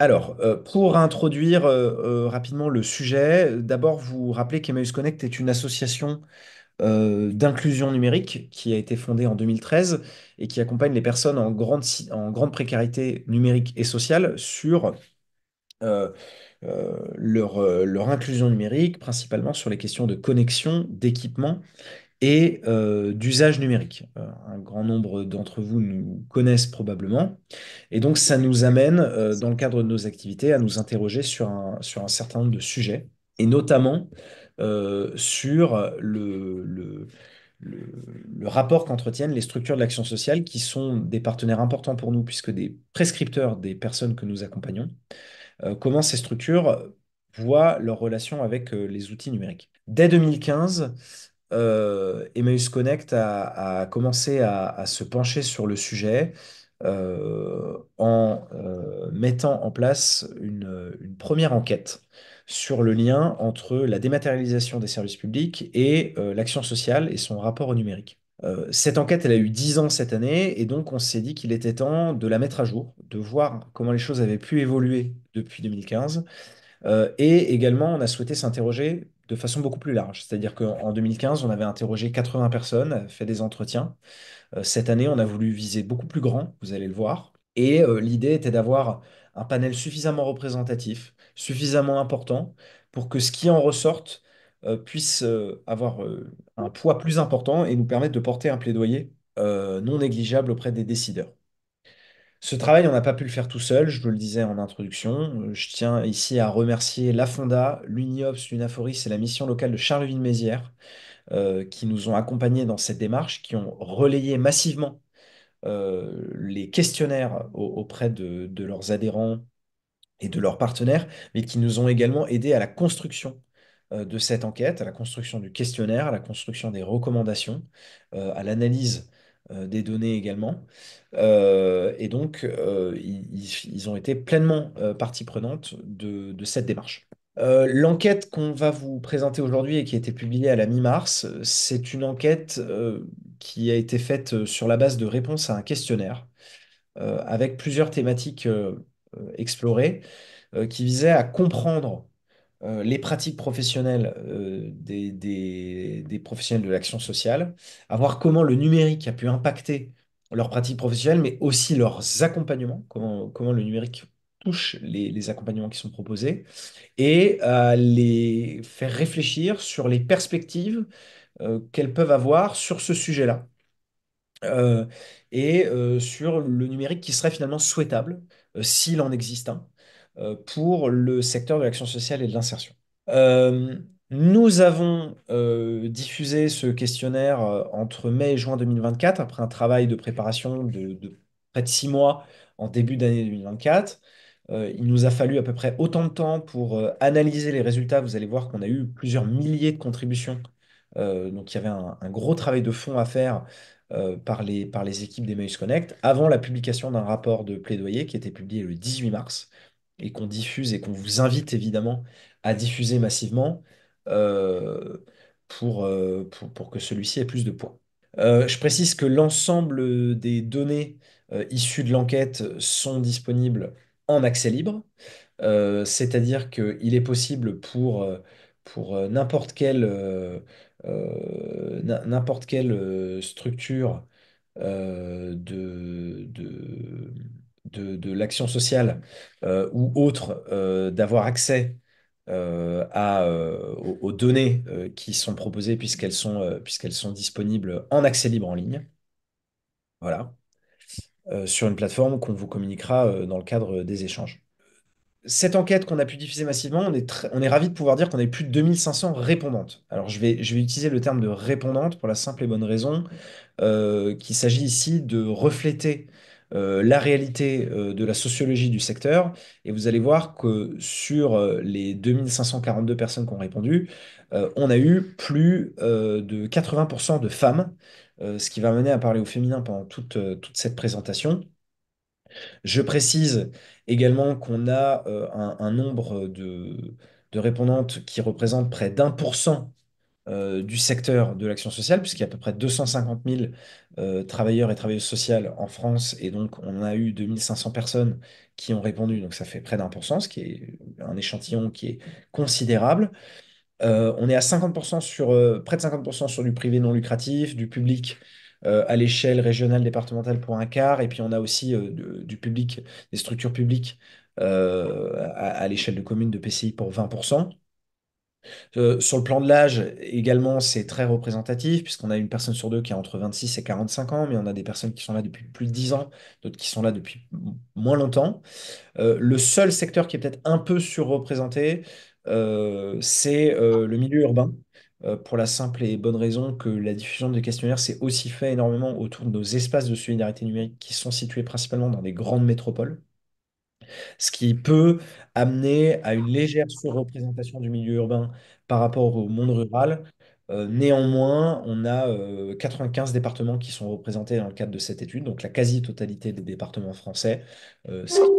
Alors, pour introduire rapidement le sujet, d'abord vous rappeler qu'Emmaüs Connect est une association d'inclusion numérique qui a été fondée en 2013 et qui accompagne les personnes en grande précarité numérique et sociale sur euh, leur inclusion numérique, principalement sur les questions de connexion, d'équipement et d'usage numérique. Un grand nombre d'entre vous nous connaissent probablement. Et donc, ça nous amène, dans le cadre de nos activités, à nous interroger sur un certain nombre de sujets, et notamment sur le, le rapport qu'entretiennent les structures de l'action sociale, qui sont des partenaires importants pour nous, puisque des prescripteurs des personnes que nous accompagnons, comment ces structures voient leur relation avec les outils numériques. Dès 2015, Emmaüs Connect a commencé à se pencher sur le sujet en mettant en place une première enquête sur le lien entre la dématérialisation des services publics et l'action sociale et son rapport au numérique. Cette enquête, elle a eu 10 ans cette année, et donc on s'est dit qu'il était temps de la mettre à jour, de voir comment les choses avaient pu évoluer depuis 2015. Et également, on a souhaité s'interroger de façon beaucoup plus large. C'est-à-dire qu'en 2015, on avait interrogé 80 personnes, fait des entretiens. Cette année, on a voulu viser beaucoup plus grand, vous allez le voir. Et l'idée était d'avoir un panel suffisamment représentatif, suffisamment important, pour que ce qui en ressorte puisse avoir un poids plus important et nous permettre de porter un plaidoyer non négligeable auprès des décideurs. Ce travail, on n'a pas pu le faire tout seul, je vous le disais en introduction. Je tiens ici à remercier la Fonda, l'UNIOPS, l'UNAFORIS et la mission locale de Charleville-Mézières qui nous ont accompagnés dans cette démarche, qui ont relayé massivement les questionnaires auprès de leurs adhérents et de leurs partenaires, mais qui nous ont également aidés à la construction de cette enquête, à la construction du questionnaire, à la construction des recommandations, à l'analyse des données également. Et donc, ils ont été pleinement partie prenante de cette démarche. L'enquête qu'on va vous présenter aujourd'hui et qui a été publiée à la mi-mars, c'est une enquête qui a été faite sur la base de réponses à un questionnaire avec plusieurs thématiques explorées qui visaient à comprendre les pratiques professionnelles des professionnels de l'action sociale, à voir comment le numérique a pu impacter leurs pratiques professionnelles, mais aussi leurs accompagnements, comment le numérique touche les accompagnements qui sont proposés, et à les faire réfléchir sur les perspectives qu'elles peuvent avoir sur ce sujet-là. euh, et sur le numérique qui serait finalement souhaitable, s'il en existe un, pour le secteur de l'action sociale et de l'insertion. Euh, Nous avons diffusé ce questionnaire entre mai et juin 2024, après un travail de préparation de près de 6 mois en début d'année 2024. Il nous a fallu à peu près autant de temps pour analyser les résultats. Vous allez voir qu'on a eu plusieurs milliers de contributions. Donc il y avait un gros travail de fond à faire par les équipes d'Emmaüs Connect avant la publication d'un rapport de plaidoyer qui était publié le 18 mars et qu'on diffuse et qu'on vous invite évidemment à diffuser massivement pour que celui-ci ait plus de poids. Je précise que l'ensemble des données issues de l'enquête sont disponibles en accès libre, c'est-à-dire qu'il est possible pour n'importe quelle structure de l'action sociale ou autre d'avoir accès aux données qui sont proposées puisqu'elles sont disponibles en accès libre en ligne. Voilà. Sur une plateforme qu'on vous communiquera dans le cadre des échanges. Cette enquête qu'on a pu diffuser massivement, on est ravi de pouvoir dire qu'on a eu plus de 2500 répondantes. Alors je vais utiliser le terme de répondante pour la simple et bonne raison qu'il s'agit ici de refléter la réalité de la sociologie du secteur. Et vous allez voir que sur les 2542 personnes qui ont répondu, on a eu plus de 80% de femmes, ce qui va mener à parler au féminin pendant toute cette présentation. Je précise également qu'on a un nombre de répondantes qui représente près d'1% du secteur de l'action sociale, puisqu'il y a à peu près 250 000 travailleurs et travailleuses sociales en France, et donc on a eu 2500 personnes qui ont répondu, donc ça fait près d'1%, ce qui est un échantillon qui est considérable. On est à 50% sur, près de 50% sur du privé non lucratif, du public à l'échelle régionale, départementale pour un quart, et puis on a aussi du public, des structures publiques à l'échelle de communes, de PCI pour 20%. Sur le plan de l'âge, également, c'est très représentatif, puisqu'on a une personne sur deux qui a entre 26 et 45 ans, mais on a des personnes qui sont là depuis plus de 10 ans, d'autres qui sont là depuis moins longtemps. Le seul secteur qui est peut-être un peu surreprésenté, c'est le milieu urbain, pour la simple et bonne raison que la diffusion des questionnaires s'est aussi fait énormément autour de nos espaces de solidarité numérique qui sont situés principalement dans des grandes métropoles, ce qui peut amener à une légère surreprésentation du milieu urbain par rapport au monde rural. Néanmoins, on a 95 départements qui sont représentés dans le cadre de cette étude, donc la quasi-totalité des départements français, ce qui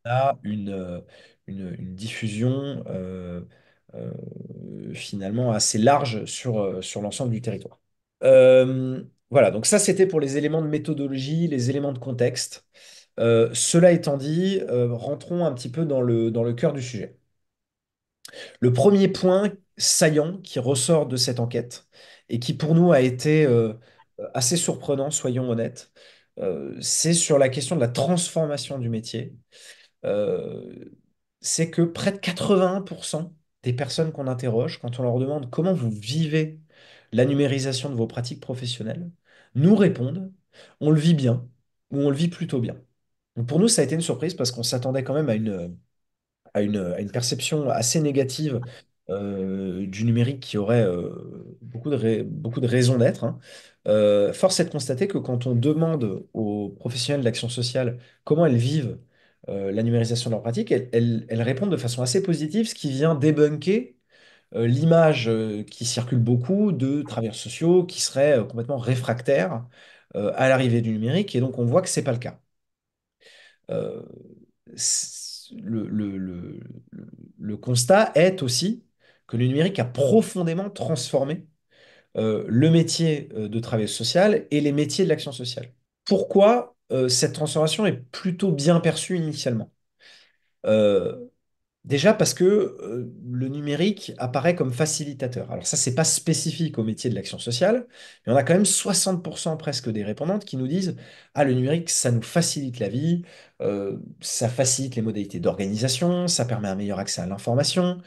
a une diffusion euh, finalement assez large sur l'ensemble du territoire. Voilà, donc ça c'était pour les éléments de méthodologie, les éléments de contexte. Cela étant dit, rentrons un petit peu dans le cœur du sujet. Le premier point saillant qui ressort de cette enquête et qui pour nous a été assez surprenant, soyons honnêtes, c'est sur la question de la transformation du métier. Euh, c'est que près de 81% des personnes qu'on interroge, quand on leur demande comment vous vivez la numérisation de vos pratiques professionnelles, nous répondent on le vit bien ou on le vit plutôt bien. Donc pour nous, ça a été une surprise parce qu'on s'attendait quand même à une perception assez négative du numérique qui aurait beaucoup de raisons d'être, hein. Force est de constater que quand on demande aux professionnels de l'action sociale comment elles vivent la numérisation de leurs pratiques, elles répondent de façon assez positive, ce qui vient débunker l'image qui circule beaucoup de travailleurs sociaux qui seraient complètement réfractaires à l'arrivée du numérique, et donc on voit que c'est pas le cas. Euh, le constat est aussi que le numérique a profondément transformé le métier de travail social et les métiers de l'action sociale. Pourquoi cette transformation est plutôt bien perçue initialement? Euh, Déjà parce que le numérique apparaît comme facilitateur. Alors ça, c'est pas spécifique au métier de l'action sociale, mais on a quand même 60% presque des répondantes qui nous disent, ah, le numérique, ça nous facilite la vie, ça facilite les modalités d'organisation, ça permet un meilleur accès à l'information,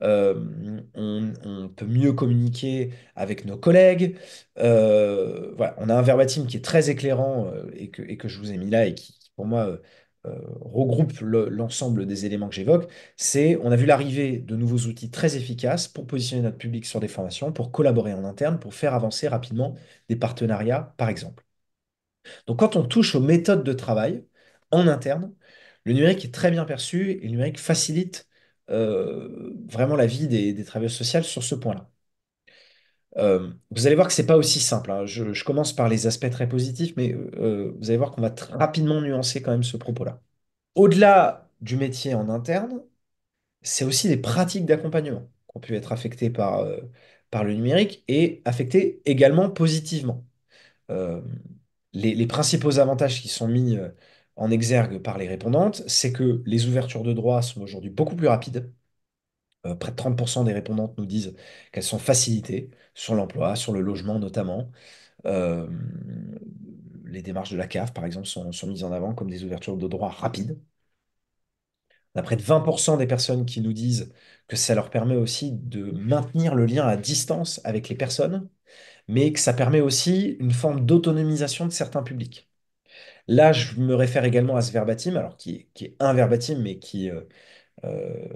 on peut mieux communiquer avec nos collègues. Voilà, on a un verbatim qui est très éclairant et que je vous ai mis là et qui, pour moi, regroupe l'ensemble des éléments que j'évoque. C'est, on a vu l'arrivée de nouveaux outils très efficaces pour positionner notre public sur des formations, pour collaborer en interne, pour faire avancer rapidement des partenariats, par exemple. Donc, quand on touche aux méthodes de travail en interne, le numérique est très bien perçu et le numérique facilite vraiment la vie des travailleurs sociaux sur ce point-là. Vous allez voir que c'est pas aussi simple, hein. Je commence par les aspects très positifs, mais vous allez voir qu'on va rapidement nuancer quand même ce propos-là. Au-delà du métier en interne, c'est aussi des pratiques d'accompagnement qui ont pu être affectées par le numérique et affectées également positivement. Euh, les principaux avantages qui sont mis en exergue par les répondantes, c'est que les ouvertures de droits sont aujourd'hui beaucoup plus rapides. Près de 30% des répondantes nous disent qu'elles sont facilitées sur l'emploi, sur le logement notamment. Euh, les démarches de la CAF, par exemple, sont mises en avant comme des ouvertures de droits rapides. On a près de 20% des personnes qui nous disent que ça leur permet aussi de maintenir le lien à distance avec les personnes, mais que ça permet aussi une forme d'autonomisation de certains publics. Là, je me réfère également à ce verbatim, alors qui est un verbatim, mais euh,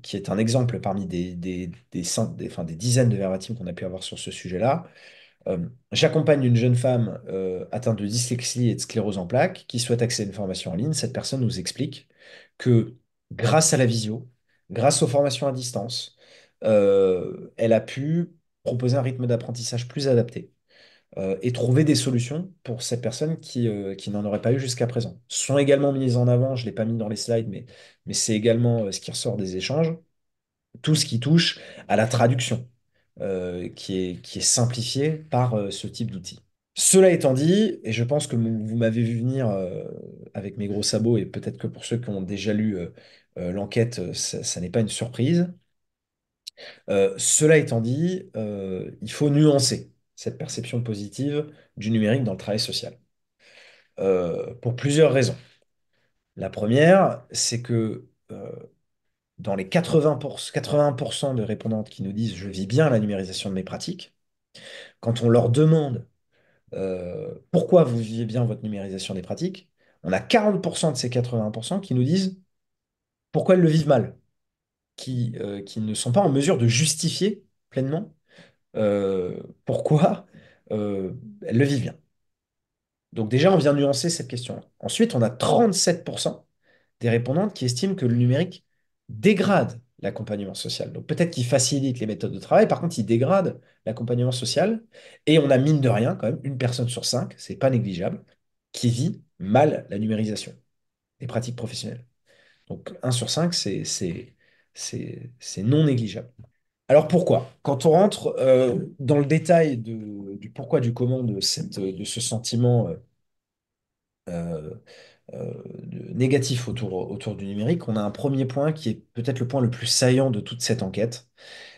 qui est un exemple parmi enfin, des dizaines de verbatims qu'on a pu avoir sur ce sujet-là. Euh, J'accompagne une jeune femme atteinte de dyslexie et de sclérose en plaques qui souhaite accéder à une formation en ligne. Cette personne nous explique que grâce à la visio, grâce aux formations à distance, elle a pu proposer un rythme d'apprentissage plus adapté et trouver des solutions pour ces personnes qui n'en auraient pas eu jusqu'à présent. Sont également mises en avant, je ne l'ai pas mis dans les slides, mais c'est également ce qui ressort des échanges, tout ce qui touche à la traduction. qui est simplifié par ce type d'outil. Cela étant dit, et je pense que vous m'avez vu venir avec mes gros sabots, et peut-être que pour ceux qui ont déjà lu l'enquête, ça n'est pas une surprise. Cela étant dit, il faut nuancer cette perception positive du numérique dans le travail social, pour plusieurs raisons. La première, c'est que dans les 80% de répondantes qui nous disent «je vis bien la numérisation de mes pratiques», quand on leur demande pourquoi vous vivez bien votre numérisation des pratiques, on a 40% de ces 80% qui nous disent pourquoi elles le vivent mal, qui ne sont pas en mesure de justifier pleinement pourquoi elles le vivent bien. Donc déjà, on vient nuancer cette question. Ensuite, on a 37% des répondantes qui estiment que le numérique dégrade l'accompagnement social. Donc peut-être qu'il facilite les méthodes de travail, par contre, il dégrade l'accompagnement social. Et on a mine de rien, quand même, une personne sur cinq, c'est pas négligeable, qui vit mal la numérisation des pratiques professionnelles. Donc un sur cinq, c'est non négligeable. Alors pourquoi? Quand on rentre dans le détail du pourquoi du comment de ce sentiment euh, négatif autour du numérique, on a un premier point qui est peut-être le point le plus saillant de toute cette enquête,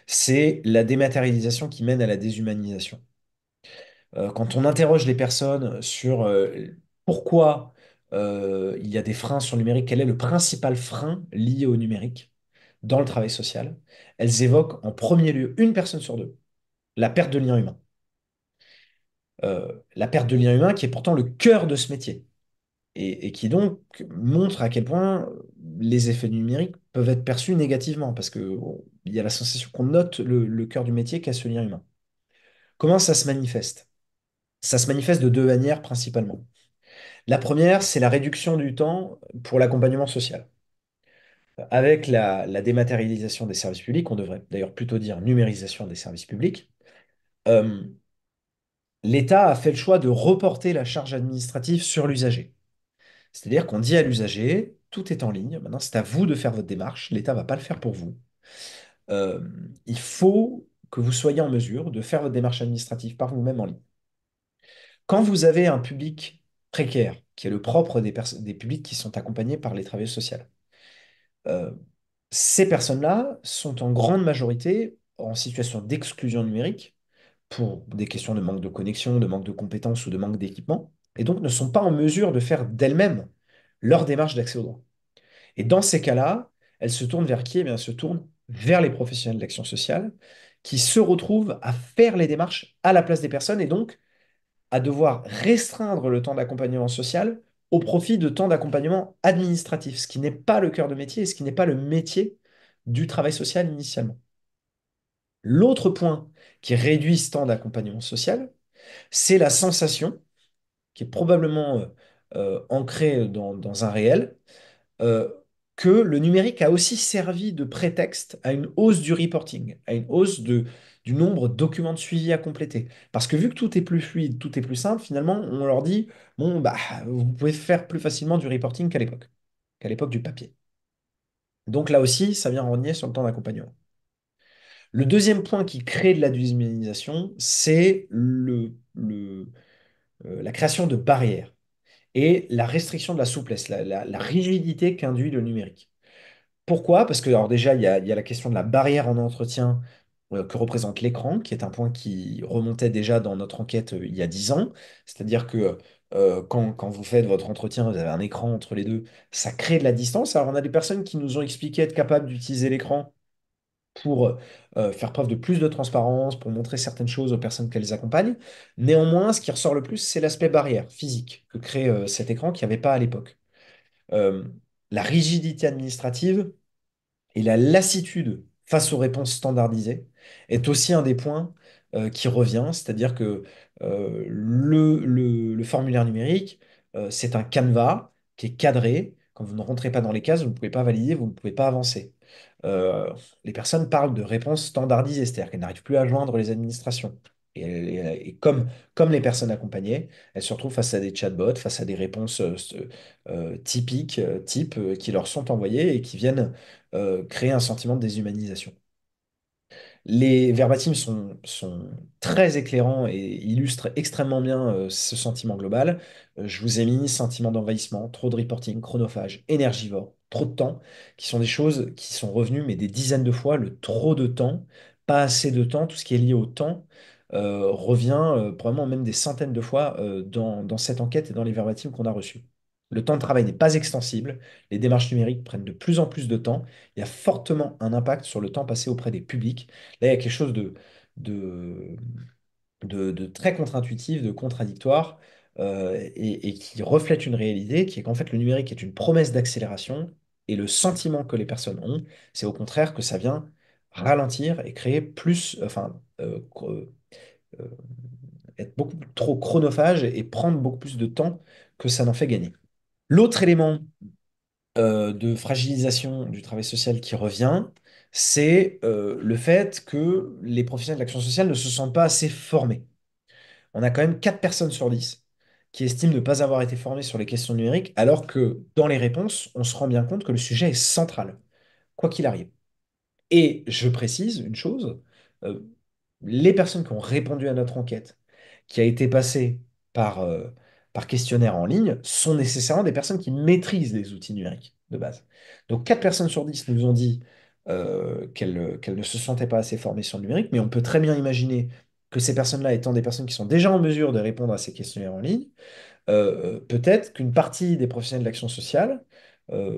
c'est la dématérialisation qui mène à la déshumanisation. Quand on interroge les personnes sur pourquoi il y a des freins sur le numérique, quel est le principal frein lié au numérique dans le travail social, elles évoquent en premier lieu, une personne sur deux, la perte de lien humain. La perte de lien humain qui est pourtant le cœur de ce métier et qui donc montre à quel point les effets du numérique peuvent être perçus négativement, parce que bon, il y a la sensation qu'on note le cœur du métier qu'est ce lien humain. Comment ça se manifeste? Ça se manifeste de deux manières principalement. La première, c'est la réduction du temps pour l'accompagnement social. Avec la dématérialisation des services publics, on devrait d'ailleurs plutôt dire numérisation des services publics, euh, l'État a fait le choix de reporter la charge administrative sur l'usager. C'est-à-dire qu'on dit à l'usager, tout est en ligne, maintenant c'est à vous de faire votre démarche, l'État ne va pas le faire pour vous. Euh, il faut que vous soyez en mesure de faire votre démarche administrative par vous-même en ligne. Quand vous avez un public précaire, qui est le propre des publics qui sont accompagnés par les travailleurs sociaux, euh, ces personnes-là sont en grande majorité en situation d'exclusion numérique pour des questions de manque de connexion, de manque de compétences ou de manque d'équipement, et donc ne sont pas en mesure de faire d'elles-mêmes leur démarche d'accès au droit. Et dans ces cas-là, elles se tournent vers qui? Eh bien, elles se tournent vers les professionnels d'action sociale qui se retrouvent à faire les démarches à la place des personnes et donc à devoir restreindre le temps d'accompagnement social au profit de temps d'accompagnement administratif, ce qui n'est pas le cœur de métier et ce qui n'est pas le métier du travail social initialement. L'autre point qui réduit ce temps d'accompagnement social, c'est la sensation, qui est probablement ancrée dans un réel, euh, que le numérique a aussi servi de prétexte à une hausse du reporting, à une hausse du nombre de documents de suivi à compléter. Parce que vu que tout est plus fluide, tout est plus simple, finalement, on leur dit, bon, bah, vous pouvez faire plus facilement du reporting qu'à l'époque du papier. Donc là aussi, ça vient rogner sur le temps d'accompagnement. Le deuxième point qui crée de la déshumanisation, c'est la création de barrières et la restriction de la souplesse, la rigidité qu'induit le numérique. Pourquoi? Parce que alors déjà, il y a la question de la barrière en entretien que représente l'écran, qui est un point qui remontait déjà dans notre enquête il y a 10 ans. C'est-à-dire que quand vous faites votre entretien, vous avez un écran entre les deux, ça crée de la distance. Alors on a des personnes qui nous ont expliqué être capables d'utiliser l'écran pour faire preuve de plus de transparence, pour montrer certaines choses aux personnes qu'elles accompagnent. Néanmoins, ce qui ressort le plus, c'est l'aspect barrière physique que crée cet écran qu'il n'y avait pas à l'époque. Euh, la rigidité administrative et la lassitude face aux réponses standardisées est aussi un des points qui revient, c'est-à-dire que le formulaire numérique, c'est un canevas qui est cadré. Quand vous ne rentrez pas dans les cases, vous ne pouvez pas valider, vous ne pouvez pas avancer. Euh, les personnes parlent de réponses standardisées, c'est-à-dire qu'elles n'arrivent plus à joindre les administrations. Et comme les personnes accompagnées, elles se retrouvent face à des chatbots, face à des réponses typiques, qui leur sont envoyées et qui viennent créer un sentiment de déshumanisation. Les verbatims sont très éclairants et illustrent extrêmement bien ce sentiment global. Je vous ai mis sentiment d'envahissement, trop de reporting, chronophage, énergivore, trop de temps, qui sont des choses qui sont revenues, mais des dizaines de fois. Le trop de temps, pas assez de temps, tout ce qui est lié au temps, revient probablement même des centaines de fois dans cette enquête et dans les verbatims qu'on a reçus. Le temps de travail n'est pas extensible, les démarches numériques prennent de plus en plus de temps, il y a fortement un impact sur le temps passé auprès des publics. Là, il y a quelque chose de, de très contre-intuitif, de contradictoire, et qui reflète une réalité qui est qu'en fait, le numérique est une promesse d'accélération, et le sentiment que les personnes ont, c'est au contraire que ça vient ralentir et créer plus, enfin, euh, être beaucoup trop chronophage et prendre beaucoup plus de temps que ça n'en fait gagner. L'autre élément de fragilisation du travail social qui revient, c'est le fait que les professionnels de l'action sociale ne se sentent pas assez formés. On a quand même 4 personnes sur 10 qui estiment ne pas avoir été formées sur les questions numériques, alors que dans les réponses, on se rend bien compte que le sujet est central, quoi qu'il arrive. Et je précise une chose, euh, les personnes qui ont répondu à notre enquête, qui a été passée par, par questionnaire en ligne, sont nécessairement des personnes qui maîtrisent les outils numériques de base. Donc 4 personnes sur 10 nous ont dit qu'elles ne se sentaient pas assez formées sur le numérique, mais on peut très bien imaginer que ces personnes-là étant des personnes qui sont déjà en mesure de répondre à ces questionnaires en ligne, peut-être qu'une partie des professionnels de l'action sociale euh,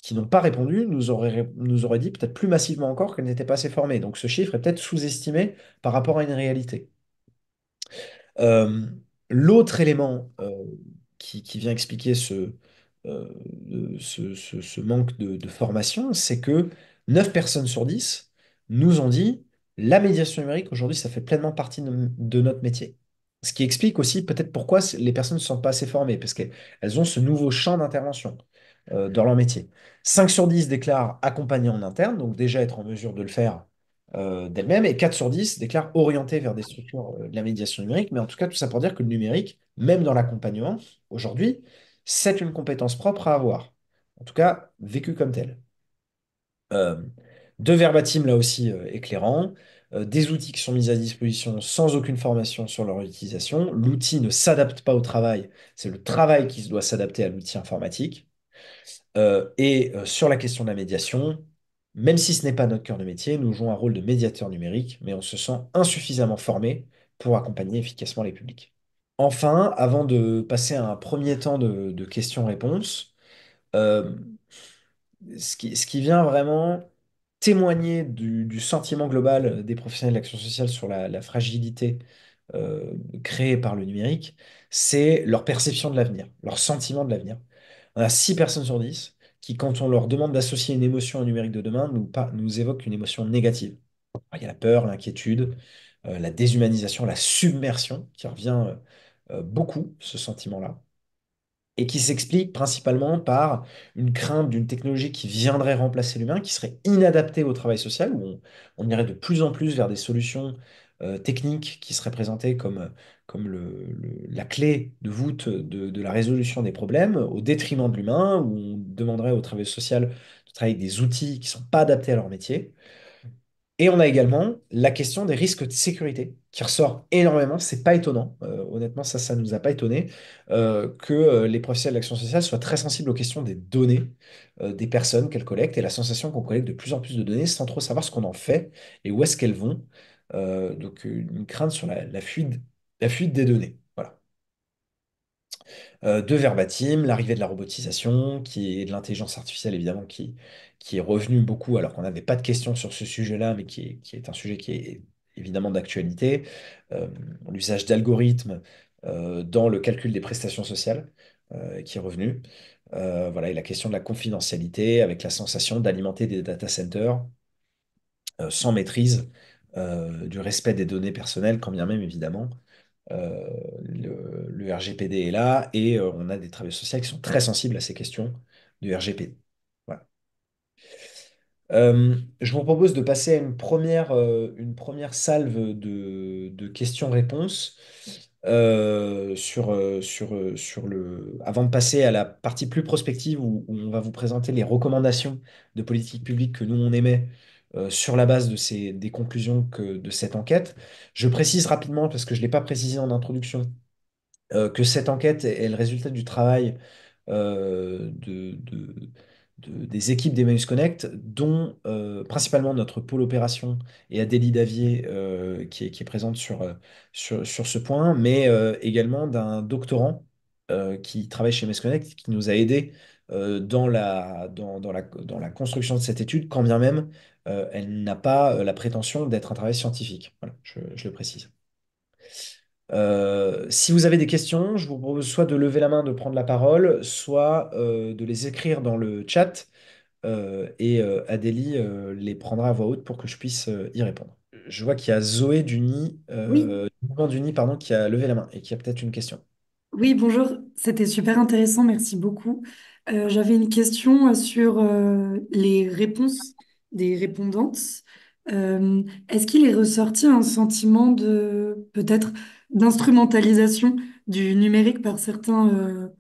qui n'ont pas répondu nous auraient dit peut-être plus massivement encore qu'elles n'étaient pas assez formées. Donc ce chiffre est peut-être sous-estimé par rapport à une réalité. Euh, L'autre élément qui vient expliquer ce manque de formation, c'est que 9 personnes sur 10 nous ont dit la médiation numérique, aujourd'hui, ça fait pleinement partie de notre métier. Ce qui explique aussi peut-être pourquoi les personnes ne sont pas assez formées, parce qu'elles ont ce nouveau champ d'intervention dans leur métier. 5 sur 10 déclarent accompagner en interne, donc déjà être en mesure de le faire d'elles-mêmes, et 4 sur 10 déclarent orienter vers des structures de la médiation numérique. Mais en tout cas, tout ça pour dire que le numérique, même dans l'accompagnement, aujourd'hui, c'est une compétence propre à avoir. En tout cas, vécue comme telle. Euh, Deux verbatim là aussi éclairants. Des outils qui sont mis à disposition sans aucune formation sur leur utilisation. L'outil ne s'adapte pas au travail, c'est le travail qui se doit s'adapter à l'outil informatique. Sur la question de la médiation, même si ce n'est pas notre cœur de métier, nous jouons un rôle de médiateur numérique, mais on se sent insuffisamment formé pour accompagner efficacement les publics. Enfin, avant de passer à un premier temps de questions-réponses, euh, ce qui vient vraiment témoigner du sentiment global des professionnels de l'action sociale sur la fragilité euh, créée par le numérique, c'est leur perception de l'avenir, leur sentiment de l'avenir. On a 6 personnes sur 10 qui, quand on leur demande d'associer une émotion au numérique de demain, nous évoquent une émotion négative. Il y a la peur, l'inquiétude, la déshumanisation, la submersion qui revient beaucoup, ce sentiment-là et qui s'explique principalement par une crainte d'une technologie qui viendrait remplacer l'humain, qui serait inadaptée au travail social, où on irait de plus en plus vers des solutions techniques qui seraient présentées comme la clé de voûte de la résolution des problèmes, au détriment de l'humain, où on demanderait au travail social de travailler avec des outils qui ne sont pas adaptés à leur métier. Et on a également la question des risques de sécurité qui ressort énormément. C'est pas étonnant. Honnêtement, ça nous a pas étonné que les professionnels de l'action sociale soient très sensibles aux questions des données des personnes qu'elles collectent et la sensation qu'on collecte de plus en plus de données sans trop savoir ce qu'on en fait et où est-ce qu'elles vont. Une crainte sur la fuite des données. Voilà. De verbatim, l'arrivée de la robotisation, qui est de l'intelligence artificielle évidemment, qui est revenu beaucoup, alors qu'on n'avait pas de questions sur ce sujet-là, mais qui est un sujet qui est évidemment d'actualité. Euh, L'usage d'algorithmes dans le calcul des prestations sociales, qui est revenu. Voilà, et la question de la confidentialité, avec la sensation d'alimenter des data centers sans maîtrise du respect des données personnelles, quand bien même évidemment euh, le RGPD est là et on a des travailleurs sociaux qui sont très sensibles à ces questions du RGPD. Voilà. Je vous propose de passer à une première salve de questions-réponses avant de passer à la partie plus prospective où on va vous présenter les recommandations de politique publique que nous on émet sur la base des conclusions de cette enquête. Je précise rapidement, parce que je ne l'ai pas précisé en introduction, que cette enquête est le résultat du travail des équipes d'Emmaüs Connect, dont principalement notre pôle opération et Adélie Davier, qui est présente sur ce point, mais également d'un doctorant qui travaille chez Emmaüs Connect, qui nous a aidés dans la construction de cette étude, quand bien même elle n'a pas la prétention d'être un travail scientifique. Voilà, je le précise. Si vous avez des questions, je vous propose soit de lever la main, de prendre la parole, soit de les écrire dans le chat et Adélie les prendra à voix haute pour que je puisse y répondre. Je vois qu'il y a Zoé Oui, du mouvement d'Uni, pardon, qui a levé la main et qui a peut-être une question. oui, bonjour. C'était super intéressant, merci beaucoup. J'avais une question sur les réponses des répondantes. Est-ce qu'il est ressorti un sentiment de peut-être d'instrumentalisation du numérique par certains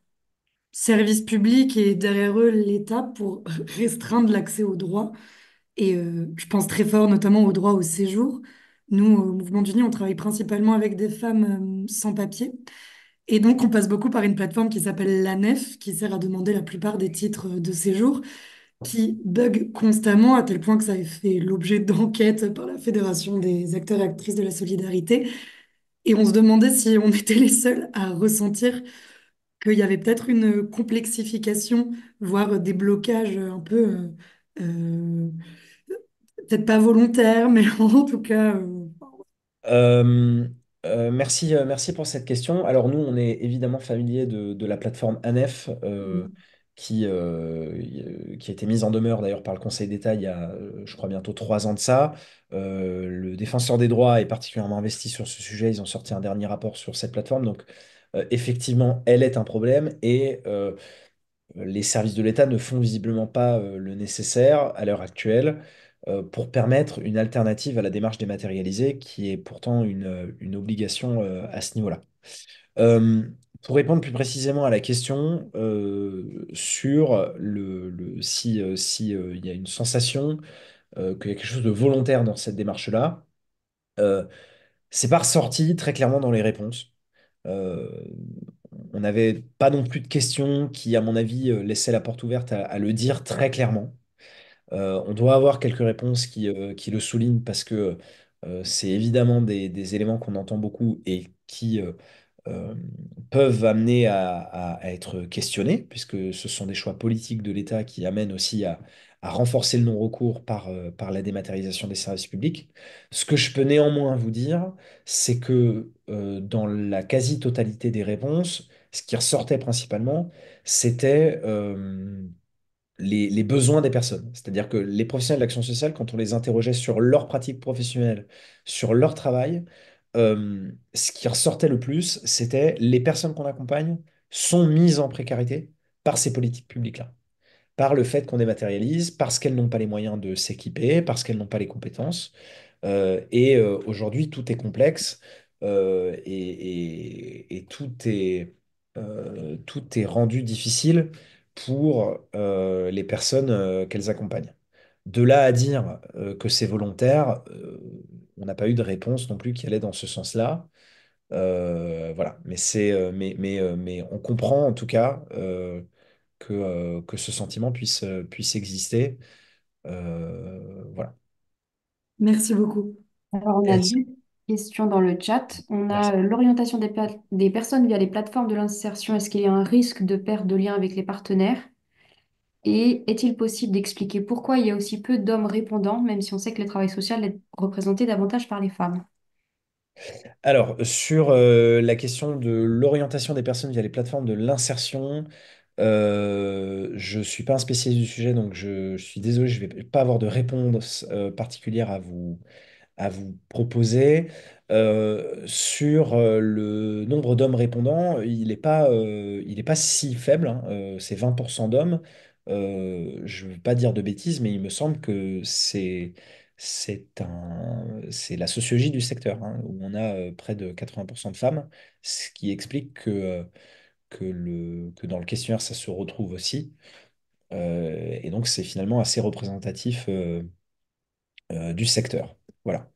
services publics et derrière eux l'État pour restreindre l'accès aux droits? Et je pense très fort notamment au droit au séjour. Nous, au Mouvement d'Uni, on travaille principalement avec des femmes sans papier. Et donc, on passe beaucoup par une plateforme qui s'appelle l'ANEF, qui sert à demander la plupart des titres de séjour, qui bug constamment, à tel point que ça a fait l'objet d'enquêtes par la Fédération des acteurs et actrices de la solidarité. Et on se demandait si on était les seuls à ressentir qu'il y avait peut-être une complexification, voire des blocages un peu, peut-être pas volontaires, mais en tout cas, Euh, merci pour cette question. Alors nous, on est évidemment familier de la plateforme ANEF qui a été mise en demeure d'ailleurs par le Conseil d'État il y a, je crois, bientôt 3 ans de ça. Le défenseur des droits est particulièrement investi sur ce sujet. Ils ont sorti un dernier rapport sur cette plateforme. Donc effectivement, elle est un problème et les services de l'État ne font visiblement pas le nécessaire à l'heure actuelle pour permettre une alternative à la démarche dématérialisée, qui est pourtant une obligation à ce niveau-là. Euh, pour répondre plus précisément à la question sur si il y a une sensation qu'il y a quelque chose de volontaire dans cette démarche-là, euh, c'est pas ressorti très clairement dans les réponses. Euh, on n'avait pas non plus de questions qui, à mon avis, laissaient la porte ouverte à le dire très clairement. On doit avoir quelques réponses qui le soulignent parce que c'est évidemment des éléments qu'on entend beaucoup et qui euh, peuvent amener à être questionnés, puisque ce sont des choix politiques de l'État qui amènent aussi à renforcer le non-recours par la dématérialisation des services publics. Ce que je peux néanmoins vous dire, c'est que dans la quasi-totalité des réponses, ce qui ressortait principalement, c'était les besoins des personnes. C'est-à-dire que les professionnels de l'action sociale, quand on les interrogeait sur leur pratique professionnelle, sur leur travail, ce qui ressortait le plus, c'était les personnes qu'on accompagne sont mises en précarité par ces politiques publiques-là, par le fait qu'on dématérialise, parce qu'elles n'ont pas les moyens de s'équiper, parce qu'elles n'ont pas les compétences. Aujourd'hui, tout est complexe et tout est rendu difficile pour les personnes qu'elles accompagnent. De là à dire que c'est volontaire, on n'a pas eu de réponse non plus qui allait dans ce sens-là. Voilà, mais on comprend en tout cas que ce sentiment puisse exister. Voilà. merci beaucoup. Alors, on a Est-ce- deux questions dans le chat. On Merci. a l'orientation des personnes via les plateformes de l'insertion. Est-ce qu'il y a un risque de perte de lien avec les partenaires? Et est-il possible d'expliquer pourquoi il y a aussi peu d'hommes répondants, même si on sait que le travail social est représenté davantage par les femmes? Alors, sur la question de l'orientation des personnes via les plateformes de l'insertion, je ne suis pas un spécialiste du sujet, donc je suis désolé, je ne vais pas avoir de réponse particulière à vous proposer. Sur le nombre d'hommes répondants, il est pas si faible, hein, c'est 20% d'hommes. Je ne veux pas dire de bêtises, mais il me semble que c'est la sociologie du secteur, hein, où on a près de 80% de femmes, ce qui explique que dans le questionnaire, ça se retrouve aussi. Et donc, c'est finalement assez représentatif du secteur. Voilà.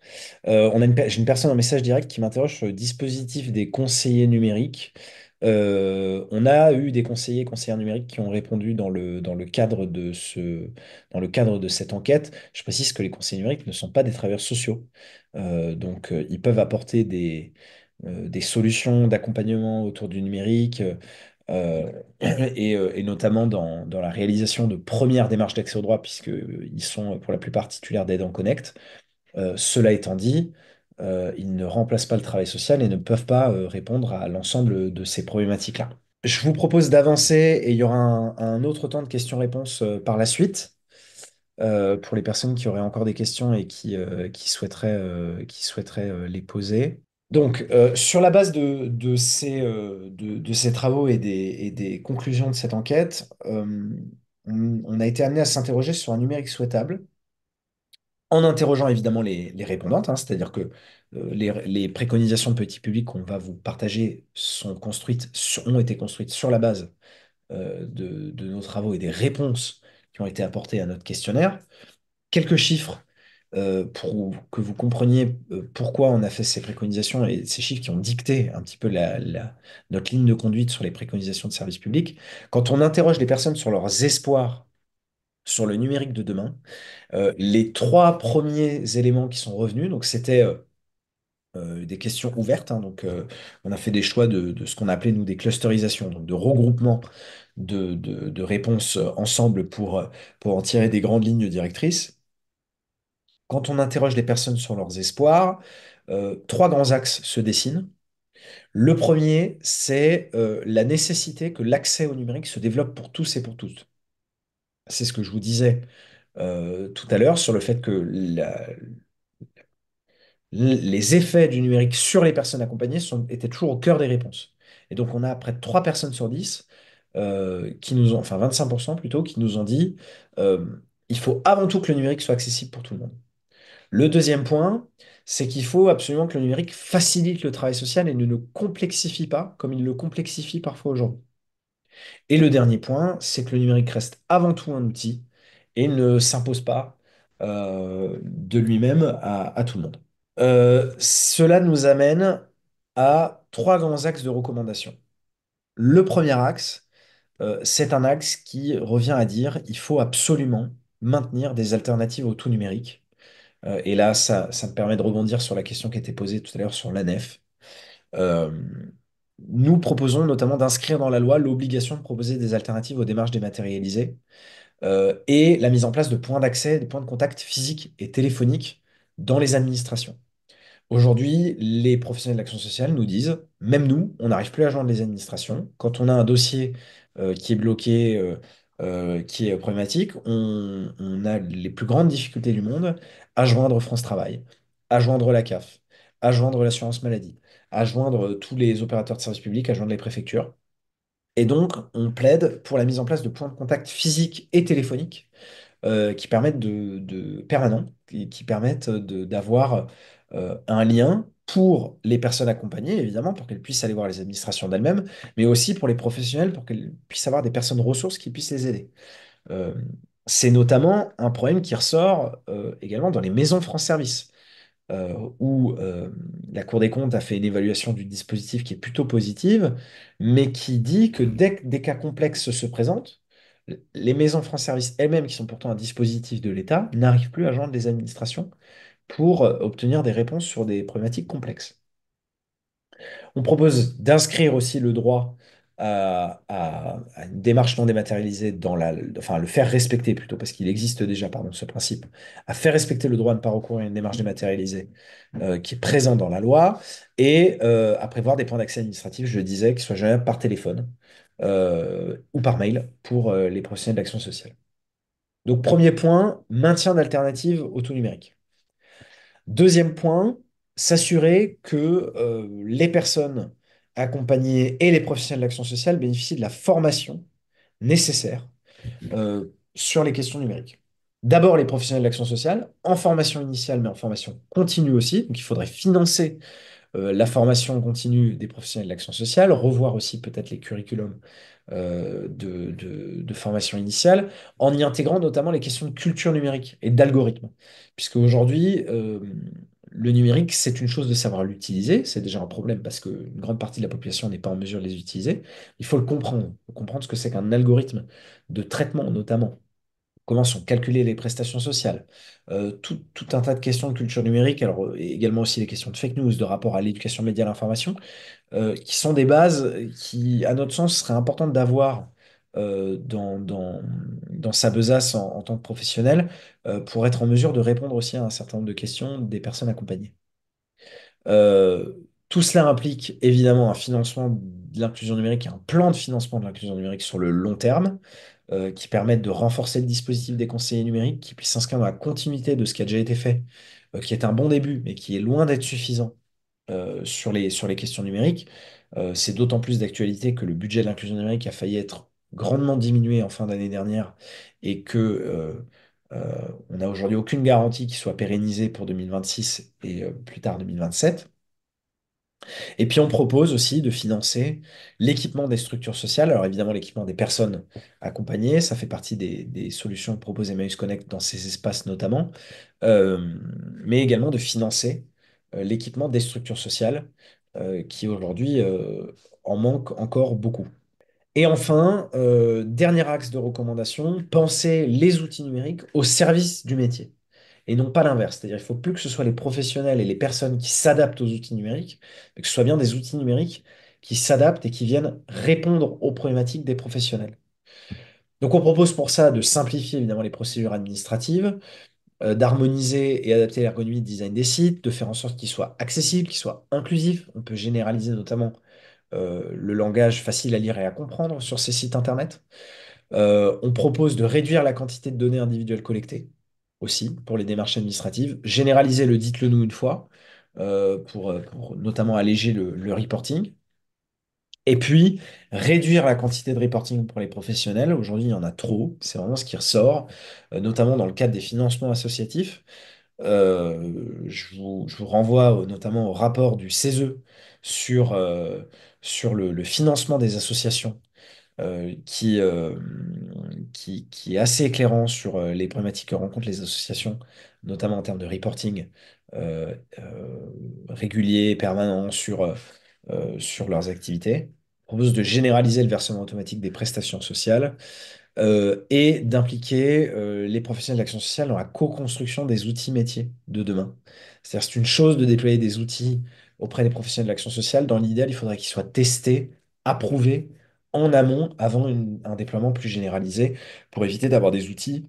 J'ai une personne en message direct qui m'interroge sur le dispositif des conseillers numériques. On a eu des conseillers et conseillères numériques qui ont répondu dans le cadre de cette enquête. Je précise que les conseillers numériques ne sont pas des travailleurs sociaux. Donc, ils peuvent apporter des solutions d'accompagnement autour du numérique, euh, et notamment dans la réalisation de premières démarches d'accès au droit, puisqu'ils sont pour la plupart titulaires d'aide en Connect. Cela étant dit, ils ne remplacent pas le travail social et ne peuvent pas répondre à l'ensemble de ces problématiques-là. Je vous propose d'avancer et il y aura un autre temps de questions-réponses par la suite pour les personnes qui auraient encore des questions et qui souhaiteraient les poser. Donc, sur la base de ces travaux et des conclusions de cette enquête, on a été amené à s'interroger sur un numérique souhaitable en interrogeant évidemment les répondantes, hein, c'est-à-dire que les préconisations de petit public qu'on va vous partager ont été construites sur la base de nos travaux et des réponses qui ont été apportées à notre questionnaire. Quelques chiffres pour que vous compreniez pourquoi on a fait ces préconisations et ces chiffres qui ont dicté un petit peu notre ligne de conduite sur les préconisations de service public. Quand on interroge les personnes sur leurs espoirs sur le numérique de demain, les trois premiers éléments qui sont revenus, donc c'était des questions ouvertes, hein, donc on a fait des choix de ce qu'on appelait nous des clusterisations, donc de regroupement de réponses ensemble pour en tirer des grandes lignes directrices. Quand on interroge les personnes sur leurs espoirs, trois grands axes se dessinent. Le premier, c'est la nécessité que l'accès au numérique se développe pour tous et pour toutes. C'est ce que je vous disais tout à l'heure sur le fait que les effets du numérique sur les personnes accompagnées étaient toujours au cœur des réponses. Et donc, on a près de 3 personnes sur 10 enfin 25% plutôt, qui nous ont dit euh, il faut avant tout que le numérique soit accessible pour tout le monde. Le deuxième point, c'est qu'il faut absolument que le numérique facilite le travail social et ne le complexifie pas comme il le complexifie parfois aujourd'hui. Et le dernier point, c'est que le numérique reste avant tout un outil et ne s'impose pas de lui-même à tout le monde. Cela nous amène à trois grands axes de recommandation. Le premier axe, c'est un axe qui revient à dire il faut absolument maintenir des alternatives au tout numérique. Et là, ça me permet de rebondir sur la question qui a été posée tout à l'heure sur l'ANEF. Euh, Nous proposons notamment d'inscrire dans la loi l'obligation de proposer des alternatives aux démarches dématérialisées et la mise en place de points d'accès, des points de contact physiques et téléphoniques dans les administrations. Aujourd'hui, les professionnels de l'action sociale nous disent, même nous, on n'arrive plus à joindre les administrations. Quand on a un dossier qui est bloqué, qui est problématique, on a les plus grandes difficultés du monde à joindre France Travail, à joindre la CAF, à joindre l'assurance maladie, à joindre tous les opérateurs de services publics, à joindre les préfectures. Et donc, on plaide pour la mise en place de points de contact physiques et téléphoniques qui permettent permanents, qui permettent d'avoir un lien pour les personnes accompagnées, évidemment, pour qu'elles puissent aller voir les administrations d'elles-mêmes, mais aussi pour les professionnels, pour qu'elles puissent avoir des personnes ressources qui puissent les aider. Euh, c'est notamment un problème qui ressort également dans les maisons France Service où la Cour des comptes a fait une évaluation du dispositif qui est plutôt positive, mais qui dit que dès que des cas complexes se présentent, les maisons France Service elles-mêmes, qui sont pourtant un dispositif de l'État, n'arrivent plus à joindre les administrations pour obtenir des réponses sur des problématiques complexes. On propose d'inscrire aussi le droit à une démarche non dématérialisée enfin, à le faire respecter plutôt, parce qu'il existe déjà, pardon, ce principe, à faire respecter le droit à ne pas recourir à une démarche dématérialisée qui est présent dans la loi, et à prévoir des points d'accès administratifs, je le disais, qui soient joignables par téléphone ou par mail pour les professionnels d'action sociale. Donc, premier point, maintien d'alternatives au tout numérique. Deuxième point, s'assurer que les personnes accompagnées et les professionnels de l'action sociale bénéficient de la formation nécessaire sur les questions numériques. D'abord, les professionnels de l'action sociale, en formation initiale, mais en formation continue aussi. Donc, il faudrait financer la formation continue des professionnels de l'action sociale, revoir aussi peut-être les curriculums de formation initiale, en y intégrant notamment les questions de culture numérique et d'algorithme. Puisque aujourd'hui, le numérique, c'est une chose de savoir l'utiliser, c'est déjà un problème parce qu'une grande partie de la population n'est pas en mesure de les utiliser. Il faut le comprendre, il faut comprendre ce que c'est qu'un algorithme de traitement notamment, comment sont calculées les prestations sociales, tout un tas de questions de culture numérique, alors et également aussi les questions de fake news, de rapport à l'éducation média à l'information, qui sont des bases qui, à notre sens, seraient importantes d'avoir dans sa besace en tant que professionnel, pour être en mesure de répondre aussi à un certain nombre de questions des personnes accompagnées. Euh, Tout cela implique évidemment un financement de l'inclusion numérique et un plan de financement de l'inclusion numérique sur le long terme, qui permettent de renforcer le dispositif des conseillers numériques, qui puisse s'inscrire dans la continuité de ce qui a déjà été fait, qui est un bon début, mais qui est loin d'être suffisant sur les questions numériques. C'est d'autant plus d'actualité que le budget de l'inclusion numérique a failli être grandement diminué en fin d'année dernière et que on n'a aujourd'hui aucune garantie qu'il soit pérennisé pour 2026 et plus tard 2027. Et puis on propose aussi de financer l'équipement des structures sociales. Alors évidemment, l'équipement des personnes accompagnées, ça fait partie des solutions que propose Emmaüs Connect dans ces espaces notamment, Euh, mais également de financer l'équipement des structures sociales qui aujourd'hui en manquent encore beaucoup. Et enfin, dernier axe de recommandation, penser les outils numériques au service du métier et non pas l'inverse. C'est-à-dire qu'il ne faut plus que ce soit les professionnels et les personnes qui s'adaptent aux outils numériques, mais que ce soit bien des outils numériques qui s'adaptent et qui viennent répondre aux problématiques des professionnels. Donc on propose pour ça de simplifier évidemment les procédures administratives, d'harmoniser et adapter l'ergonomie de design des sites, de faire en sorte qu'ils soient accessibles, qu'ils soient inclusifs. On peut généraliser notamment le langage facile à lire et à comprendre sur ces sites internet. On propose de réduire la quantité de données individuelles collectées aussi pour les démarches administratives, généraliser le dites-le nous une fois pour notamment alléger le reporting. Et puis, réduire la quantité de reporting pour les professionnels. Aujourd'hui, il y en a trop. C'est vraiment ce qui ressort, notamment dans le cadre des financements associatifs. Je vous renvoie notamment au rapport du CESE sur le financement des associations euh, qui, euh, qui est assez éclairant sur les problématiques que rencontrent les associations, notamment en termes de reporting régulier, permanent sur leurs activités. On propose de généraliser le versement automatique des prestations sociales et d'impliquer les professionnels de l'action sociale dans la co-construction des outils métiers de demain. C'est-à-dire, c'est une chose de déployer des outils auprès des professionnels de l'action sociale. Dans l'idéal, il faudrait qu'ils soient testés, approuvés en amont avant un déploiement plus généralisé pour éviter d'avoir des outils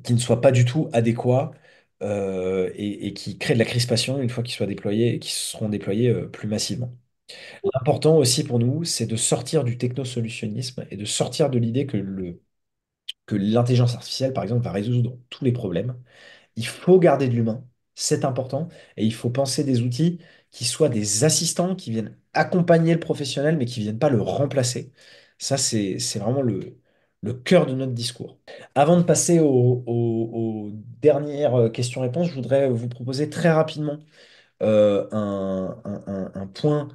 qui ne soient pas du tout adéquats et qui créent de la crispation une fois qu'ils soient déployés et qui seront déployés plus massivement. L'important aussi pour nous, c'est de sortir du technosolutionnisme et de sortir de l'idée que l'intelligence artificielle, par exemple, va résoudre tous les problèmes. Il faut garder de l'humain, c'est important, et il faut penser des outils qui soient des assistants, qui viennent accompagner le professionnel, mais qui ne viennent pas le remplacer. Ça, c'est vraiment le cœur de notre discours. Avant de passer aux dernières questions-réponses, je voudrais vous proposer très rapidement un point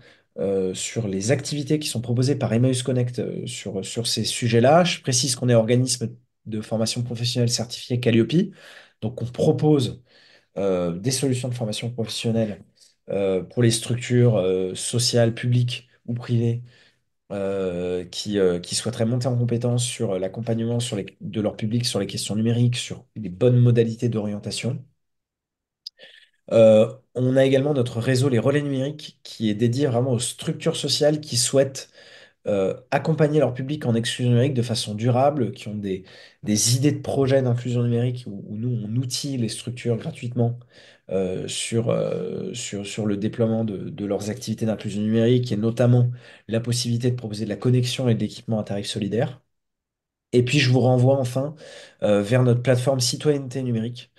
sur les activités qui sont proposées par Emmaüs Connect sur ces sujets-là. Je précise qu'on est organisme de formation professionnelle certifié Calliope. Donc, on propose des solutions de formation professionnelle pour les structures sociales, publiques ou privées qui souhaiteraient monter en compétence sur l'accompagnement de leur public sur les questions numériques, sur les bonnes modalités d'orientation. On a également notre réseau Les Relais Numériques qui est dédié vraiment aux structures sociales qui souhaitent accompagner leur public en exclusion numérique de façon durable, qui ont des idées de projets d'inclusion numérique où nous, on outille les structures gratuitement sur le déploiement de leurs activités d'inclusion numérique et notamment la possibilité de proposer de la connexion et de l'équipement à tarif solidaire. Et puis, je vous renvoie enfin vers notre plateforme Citoyenneté numérique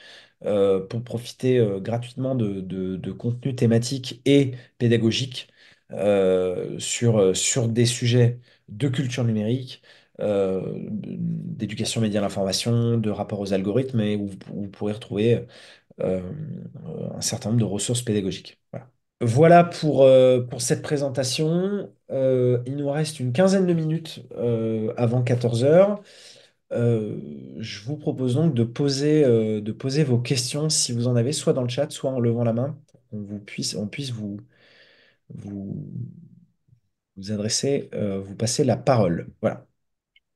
pour profiter gratuitement de contenus thématiques et pédagogiques sur des sujets de culture numérique, d'éducation média à l'information, de rapport aux algorithmes, et où vous pourrez retrouver un certain nombre de ressources pédagogiques. Voilà. Voilà pour cette présentation. Il nous reste une quinzaine de minutes avant 14 heures. Je vous propose donc de poser vos questions si vous en avez, soit dans le chat, soit en levant la main, pour on puisse vous, vous adresser, vous passer la parole. Voilà.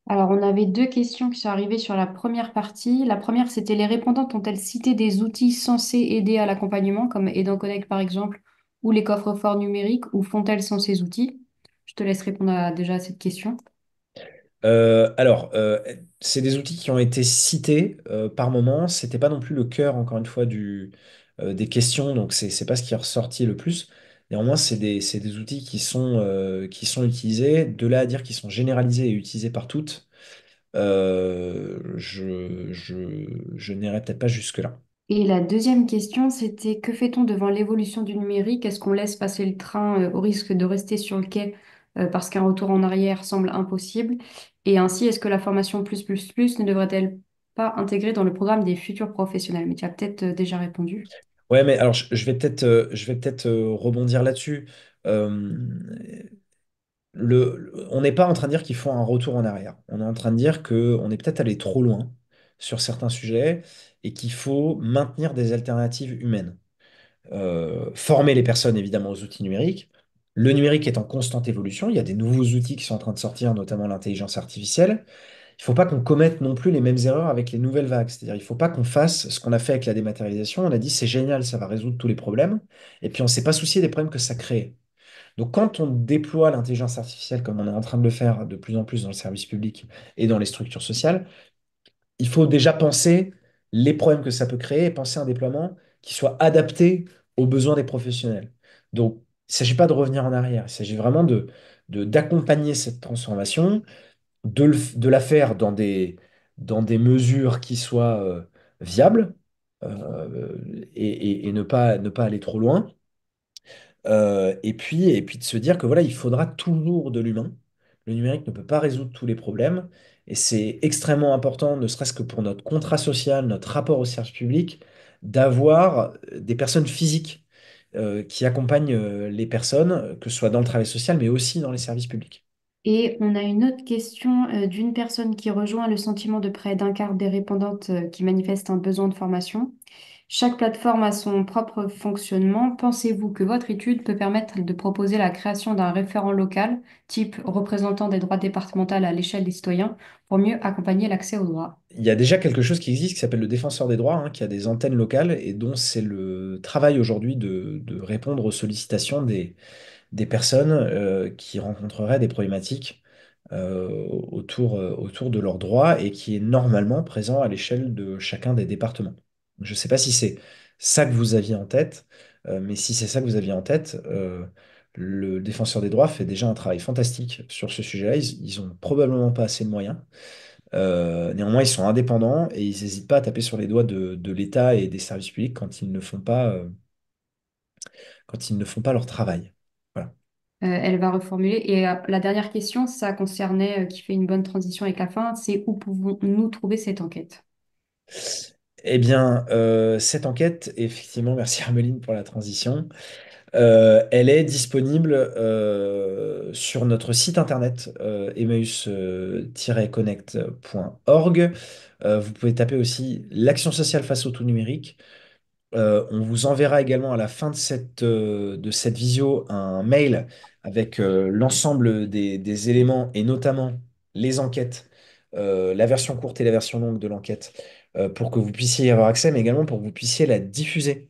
Alors, on avait deux questions qui sont arrivées sur la première partie. La première, c'était les répondantes ont-elles cité des outils censés aider à l'accompagnement, comme Aidant Connect par exemple, ou les coffres-forts numériques, ou font-elles sans ces outils? Je te laisse répondre déjà à cette question. Alors, c'est des outils qui ont été cités par moment. C'était pas non plus le cœur, encore une fois, des questions, donc c'est pas ce qui est ressorti le plus. Néanmoins, c'est des outils qui sont utilisés. De là à dire qu'ils sont généralisés et utilisés par toutes, je n'irai peut-être pas jusque-là. Et la deuxième question, c'était que fait-on devant l'évolution du numérique? Est-ce qu'on laisse passer le train au risque de rester sur le quai parce qu'un retour en arrière semble impossible? Et ainsi, est-ce que la formation plus ne devrait-elle pas intégrer dans le programme des futurs professionnels? Mais tu as peut-être déjà répondu. Ouais, mais alors je vais peut-être rebondir là-dessus. Euh, on n'est pas en train de dire qu'il faut un retour en arrière. On est en train de dire qu'on est peut-être allé trop loin sur certains sujets et qu'il faut maintenir des alternatives humaines. Former les personnes évidemment aux outils numériques. Le numérique est en constante évolution. Il y a des nouveaux outils qui sont en train de sortir, notamment l'intelligence artificielle. Il ne faut pas qu'on commette non plus les mêmes erreurs avec les nouvelles vagues. C'est-à-dire, il ne faut pas qu'on fasse ce qu'on a fait avec la dématérialisation. On a dit c'est génial, ça va résoudre tous les problèmes. Et puis on ne s'est pas soucié des problèmes que ça crée. Donc, quand on déploie l'intelligence artificielle, comme on est en train de le faire de plus en plus dans le service public et dans les structures sociales, il faut déjà penser les problèmes que ça peut créer et penser à un déploiement qui soit adapté aux besoins des professionnels. Donc, il ne s'agit pas de revenir en arrière, il s'agit vraiment d'accompagner cette transformation, de la faire dans des mesures qui soient viables et ne pas aller trop loin. Et puis de se dire que voilà, il faudra toujours de l'humain. Le numérique ne peut pas résoudre tous les problèmes. Et c'est extrêmement important, ne serait-ce que pour notre contrat social, notre rapport au service public, d'avoir des personnes physiques qui accompagnent les personnes, que ce soit dans le travail social, mais aussi dans les services publics. Et on a une autre question d'une personne qui rejoint le sentiment de près d'un quart des répondantes qui manifestent un besoin de formation. Chaque plateforme a son propre fonctionnement. Pensez-vous que votre étude peut permettre de proposer la création d'un référent local, type représentant des droits départementaux à l'échelle des citoyens, pour mieux accompagner l'accès aux droits? Il y a déjà quelque chose qui existe qui s'appelle le défenseur des droits, hein, qui a des antennes locales et dont c'est le travail aujourd'hui de répondre aux sollicitations des personnes qui rencontreraient des problématiques autour de leurs droits et qui est normalement présent à l'échelle de chacun des départements. Je ne sais pas si c'est ça que vous aviez en tête, mais si c'est ça que vous aviez en tête, le défenseur des droits fait déjà un travail fantastique sur ce sujet-là. Ils ont probablement pas assez de moyens. Néanmoins, ils sont indépendants et ils n'hésitent pas à taper sur les doigts de l'État et des services publics quand ils ne font pas leur travail. Voilà. Elle va reformuler. Et la dernière question, ça concernait, qui fait une bonne transition avec la fin, c'est où pouvons-nous trouver cette enquête? Eh bien, cette enquête, effectivement, merci Armeline pour la transition, elle est disponible sur notre site internet emmaüs-connect.org. Vous pouvez taper aussi l'action sociale face au tout numérique. On vous enverra également à la fin de cette visio un mail avec l'ensemble des éléments et notamment les enquêtes, la version courte et la version longue de l'enquête, pour que vous puissiez y avoir accès, mais également pour que vous puissiez la diffuser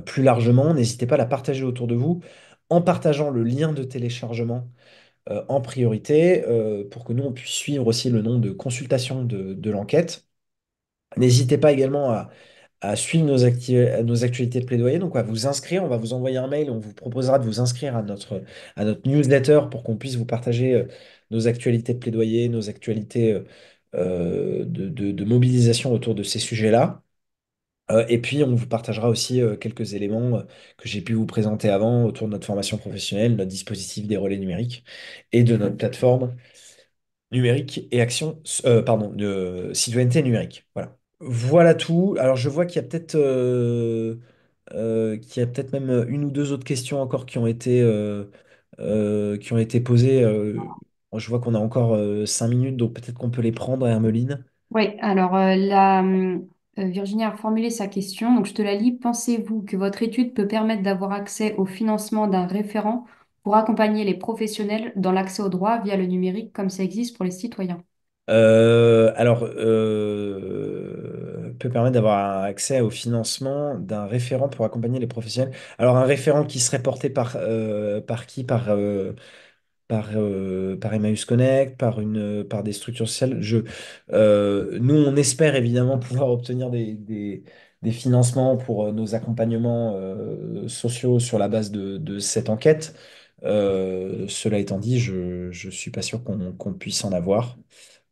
plus largement. N'hésitez pas à la partager autour de vous en partageant le lien de téléchargement en priorité pour que nous, on puisse suivre aussi le nombre de consultations de l'enquête. N'hésitez pas également à suivre nos actualités de plaidoyer, donc à vous inscrire. On va vous envoyer un mail, on vous proposera de vous inscrire à notre newsletter pour qu'on puisse vous partager nos actualités de plaidoyer, nos actualités de mobilisation autour de ces sujets-là. Et puis, on vous partagera aussi quelques éléments que j'ai pu vous présenter avant autour de notre formation professionnelle, notre dispositif des relais numériques et de notre plateforme numérique et action, pardon, de citoyenneté numérique. Voilà. Voilà tout. Alors, je vois qu'il y a peut-être qu'il y a peut-être même une ou deux autres questions encore qui ont été posées. Je vois qu'on a encore 5 minutes, donc peut-être qu'on peut les prendre, Hermeline. Oui, alors Virginie a formulé sa question, donc je te la lis. Pensez-vous que votre étude peut permettre d'avoir accès au financement d'un référent pour accompagner les professionnels dans l'accès au droit via le numérique comme ça existe pour les citoyens? Peut permettre d'avoir accès au financement d'un référent pour accompagner les professionnels. Alors, un référent qui serait porté par qui? Par Emmaüs Connect, par des structures sociales. Nous, on espère évidemment pouvoir obtenir des financements pour nos accompagnements sociaux sur la base de cette enquête. Cela étant dit, je ne suis pas sûr qu'on puisse en avoir.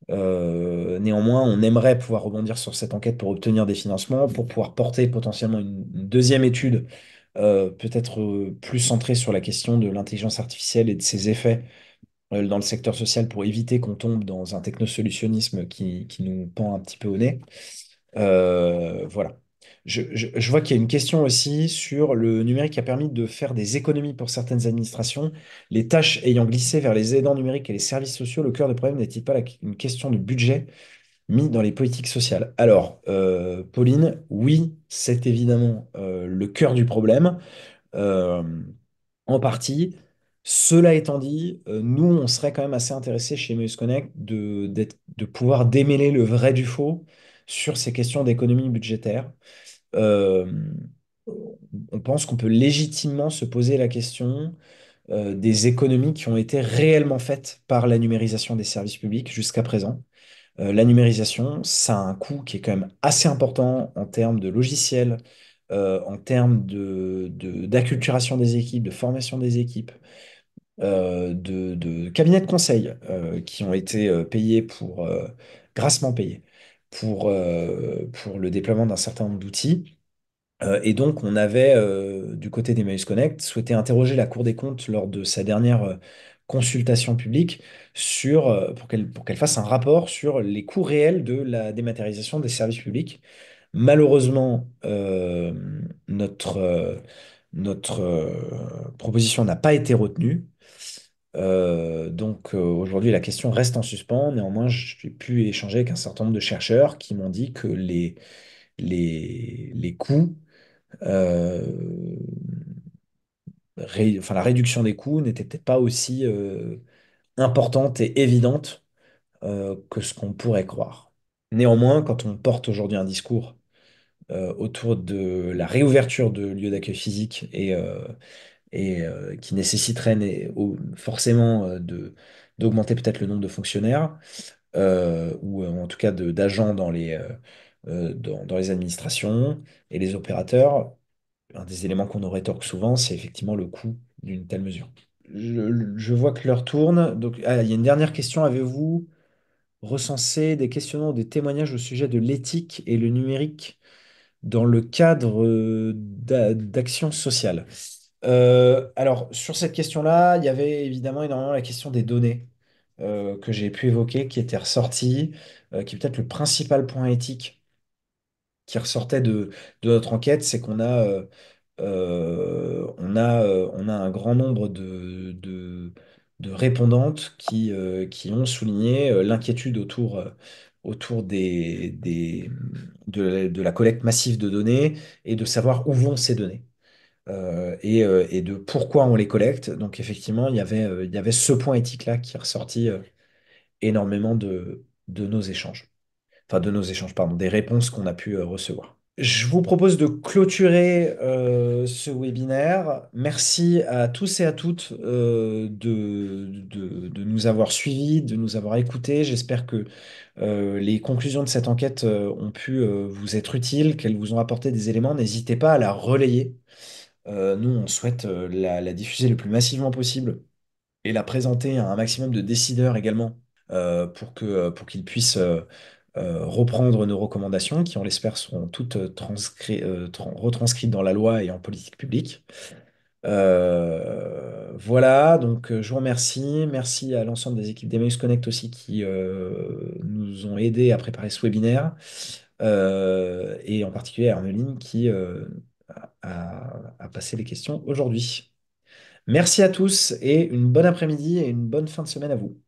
Néanmoins, on aimerait pouvoir rebondir sur cette enquête pour obtenir des financements, pour pouvoir porter potentiellement une deuxième étude, peut-être plus centrée sur la question de l'intelligence artificielle et de ses effets dans le secteur social pour éviter qu'on tombe dans un technosolutionnisme qui nous pend un petit peu au nez. Voilà. Je vois qu'il y a une question aussi sur le numérique qui a permis de faire des économies pour certaines administrations. Les tâches ayant glissé vers les aidants numériques et les services sociaux, le cœur du problème n'est-il pas une question de budget mis dans les politiques sociales? Alors, Pauline, oui, c'est évidemment le cœur du problème. Euh, En partie. Cela étant dit, nous, on serait quand même assez intéressés chez Meus Connect de pouvoir démêler le vrai du faux sur ces questions d'économie budgétaire. Euh, on pense qu'on peut légitimement se poser la question des économies qui ont été réellement faites par la numérisation des services publics jusqu'à présent. La numérisation, ça a un coût qui est quand même assez important en termes de logiciels, en termes d'acculturation des équipes, de formation des équipes, de cabinets de conseil qui ont été payés grassement payés pour le déploiement d'un certain nombre d'outils. Et donc, on avait, du côté d'Emmaüs Connect, souhaité interroger la Cour des comptes lors de sa dernière consultation publique pour qu'elle fasse un rapport sur les coûts réels de la dématérialisation des services publics. Malheureusement, notre proposition n'a pas été retenue. Donc aujourd'hui, la question reste en suspens. Néanmoins, j'ai pu échanger avec un certain nombre de chercheurs qui m'ont dit que les coûts euh, enfin, la réduction des coûts n'était peut-être pas aussi importante et évidente que ce qu'on pourrait croire. Néanmoins, quand on porte aujourd'hui un discours autour de la réouverture de lieux d'accueil physiques et qui nécessiterait forcément d'augmenter peut-être le nombre de fonctionnaires ou en tout cas d'agents dans les administrations et les opérateurs, un des éléments qu'on nous rétorque souvent, c'est effectivement le coût d'une telle mesure. Je vois que l'heure tourne. Donc, il y a une dernière question. Avez-vous recensé des questionnements ou des témoignages au sujet de l'éthique et le numérique dans le cadre d'actions sociales? Alors, sur cette question-là, il y avait évidemment énormément la question des données que j'ai pu évoquer, qui était ressortie, qui est peut-être le principal point éthique qui ressortait de notre enquête, c'est qu'on a un grand nombre de répondantes qui ont souligné l'inquiétude autour de la collecte massive de données et de savoir où vont ces données. Et de pourquoi on les collecte. Donc effectivement, il y avait ce point éthique-là qui est ressorti énormément de nos échanges. Enfin, de nos échanges, pardon, des réponses qu'on a pu recevoir. Je vous propose de clôturer ce webinaire. Merci à tous et à toutes de nous avoir suivis, de nous avoir écoutés. J'espère que les conclusions de cette enquête ont pu vous être utiles, qu'elles vous ont apporté des éléments. N'hésitez pas à la relayer. Nous, on souhaite la diffuser le plus massivement possible et la présenter à un maximum de décideurs également pour qu'ils puissent reprendre nos recommandations qui, on l'espère, seront toutes retranscrites dans la loi et en politique publique. Voilà, donc je vous remercie. Merci à l'ensemble des équipes d'Emmaüs Connect aussi qui nous ont aidés à préparer ce webinaire et en particulier à Armeline qui à passer les questions aujourd'hui. Merci à tous et une bonne après-midi et une bonne fin de semaine à vous.